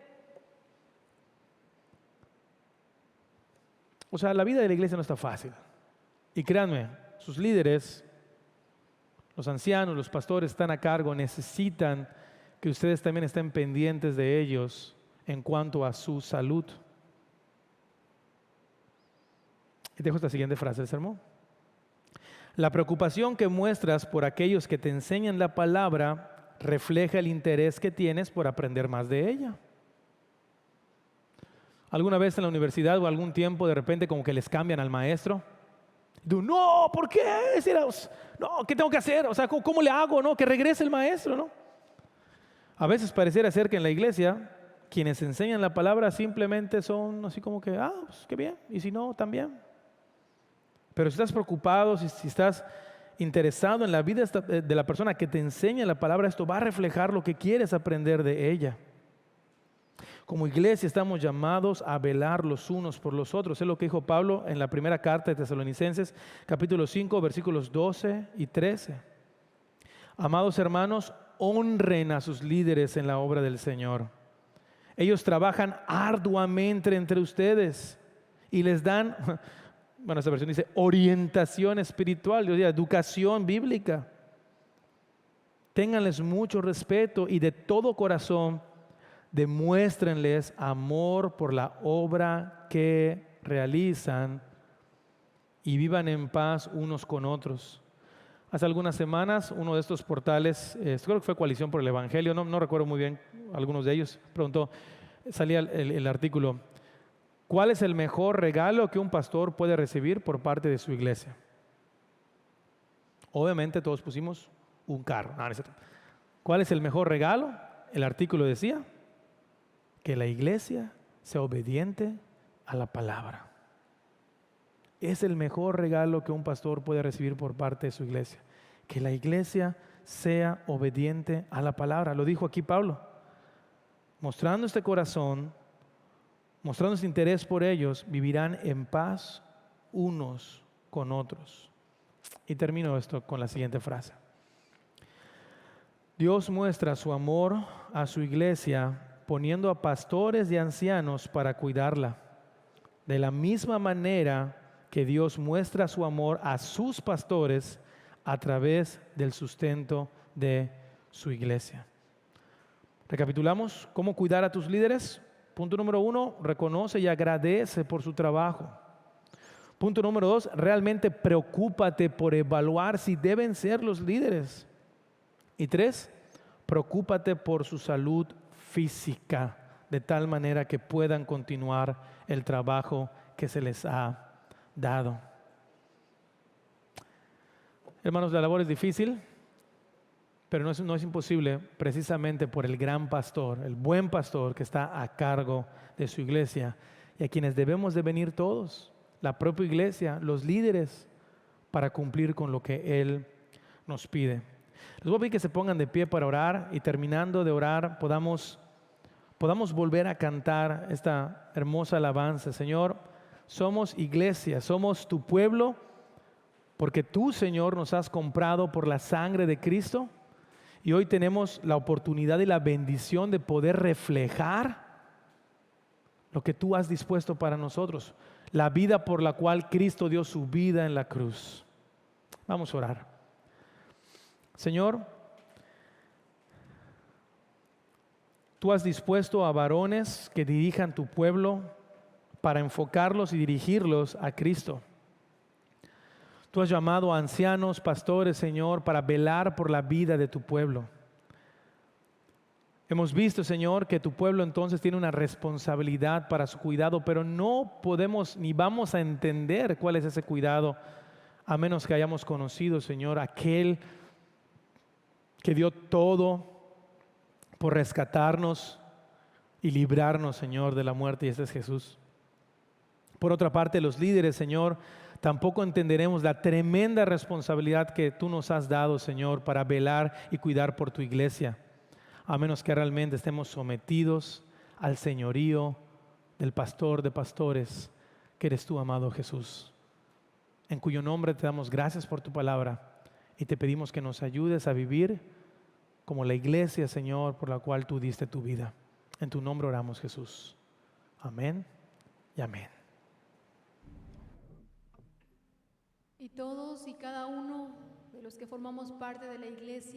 O sea, la vida de la iglesia no está fácil. Y créanme, sus líderes, los ancianos, los pastores están a cargo, necesitan que ustedes también estén pendientes de ellos en cuanto a su salud. Y dejo esta siguiente frase del sermón. La preocupación que muestras por aquellos que te enseñan la palabra refleja el interés que tienes por aprender más de ella. ¿Alguna vez en la universidad o algún tiempo de repente como que les cambian al maestro? Tú, no, ¿por qué? No, ¿qué tengo que hacer? O sea, ¿cómo le hago? No, que regrese el maestro, ¿no? A veces pareciera ser que en la iglesia quienes enseñan la palabra simplemente son así como que, pues qué bien, y si no, también. Pero si estás preocupado, si estás interesado en la vida de la persona que te enseña la palabra, esto va a reflejar lo que quieres aprender de ella. Como iglesia estamos llamados a velar los unos por los otros. Es lo que dijo Pablo en la primera carta de Tesalonicenses, capítulo 5, versículos 12 y 13. Amados hermanos, honren a sus líderes en la obra del Señor. Ellos trabajan arduamente entre ustedes y les dan, bueno, esta versión dice orientación espiritual, yo diría educación bíblica. Ténganles mucho respeto y de todo corazón demuéstrenles amor por la obra que realizan y vivan en paz unos con otros. Hace algunas semanas, uno de estos portales, creo que fue Coalición por el Evangelio, no recuerdo muy bien, algunos de ellos, preguntó, salía el artículo, ¿cuál es el mejor regalo que un pastor puede recibir por parte de su iglesia? Obviamente todos pusimos un carro. No, no es cierto. ¿Cuál es el mejor regalo? El artículo decía que la iglesia sea obediente a la palabra. Es el mejor regalo que un pastor puede recibir por parte de su iglesia. Que la iglesia sea obediente a la palabra. Lo dijo aquí Pablo. Mostrando este corazón, mostrando este interés por ellos, vivirán en paz unos con otros. Y termino esto con la siguiente frase. Dios muestra su amor a su iglesia poniendo a pastores y ancianos para cuidarla. De la misma manera que Dios muestra su amor a sus pastores a través del sustento de su iglesia. Recapitulamos, ¿cómo cuidar a tus líderes? Punto número 1, reconoce y agradece por su trabajo. Punto número 2, realmente preocúpate por evaluar si deben ser los líderes. Y 3, preocúpate por su salud física, de tal manera que puedan continuar el trabajo que se les ha dado. Hermanos, la labor es difícil, pero no es imposible, precisamente por el gran pastor, el buen pastor que está a cargo de su iglesia y a quienes debemos de venir todos, la propia iglesia, los líderes, para cumplir con lo que Él nos pide. Les voy a pedir que se pongan de pie para orar y terminando de orar podamos volver a cantar esta hermosa alabanza. Señor, somos iglesia, somos tu pueblo, porque tú, Señor, nos has comprado por la sangre de Cristo y hoy tenemos la oportunidad y la bendición de poder reflejar lo que tú has dispuesto para nosotros, la vida por la cual Cristo dio su vida en la cruz. Vamos a orar. Señor, tú has dispuesto a varones que dirijan tu pueblo para enfocarlos y dirigirlos a Cristo. Tú has llamado a ancianos, pastores, Señor, para velar por la vida de tu pueblo. Hemos visto, Señor, que tu pueblo entonces tiene una responsabilidad para su cuidado, pero no podemos ni vamos a entender cuál es ese cuidado a menos que hayamos conocido, Señor, aquel que dio todo por rescatarnos y librarnos, Señor, de la muerte, y ese es Jesús. Por otra parte, los líderes, Señor, tampoco entenderemos la tremenda responsabilidad que tú nos has dado, Señor, para velar y cuidar por tu iglesia, a menos que realmente estemos sometidos al señorío del pastor de pastores, que eres tú, amado Jesús, en cuyo nombre te damos gracias por tu palabra y te pedimos que nos ayudes a vivir como la iglesia, Señor, por la cual tú diste tu vida. En tu nombre oramos, Jesús. Amén y amén. Y todos y cada uno de los que formamos parte de la iglesia